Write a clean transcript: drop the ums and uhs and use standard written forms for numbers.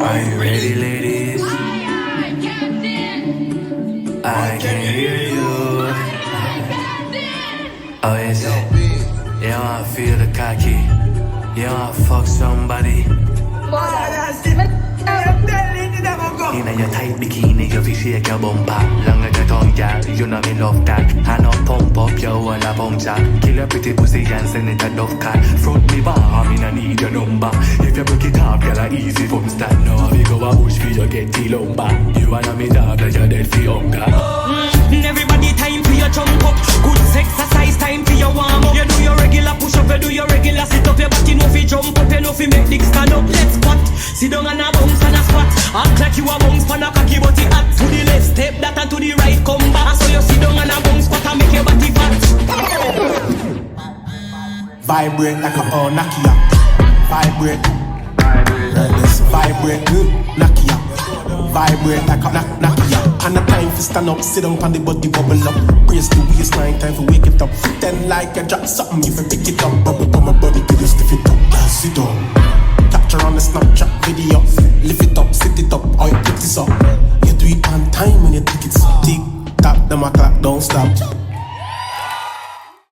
Are you ready, ladies? I can hear you. Oh, is it? You wanna feel the cocky? You wanna fuck somebody? In your tight bikini, you fi shake your bumper. Long as your tongue, girl, you know me love that. I know pump up your one a pump jack. Kill your pretty pussy and send it a dove cat. Front me bar, I mean I need your number. If you break it off, girl, I easy from start. Now we go a bush for you get the lumber. You wanna me dog, like you're dead for hunger. Everybody time for your jump up. Good exercise time for your warm up. You do your regular push up, you do your regular sit up. Your body no fi jump up, you no fi make dick stand up. Let's squat, sit down and a bounce and a squat. Act like you a bounce pan a cocky body hot. To the left step that and to the right come back. So you sit down and a bounce squat and make your body fat. Vibrate like a Nokia. Vibrate, vibrate, Nokia. Vibrate like a Nokia. And the time for stand up, sit down on the body bubble up. Brace the waistline, time for wake it up. Then like you drop something, you for pick it up. Bubble on my body, get you stiff it up. Sit down. Capture on the Snapchat video. Lift it up, sit it up, or you pick this up. You do it on time when you take it. Tick tock, them a clock, don't stop.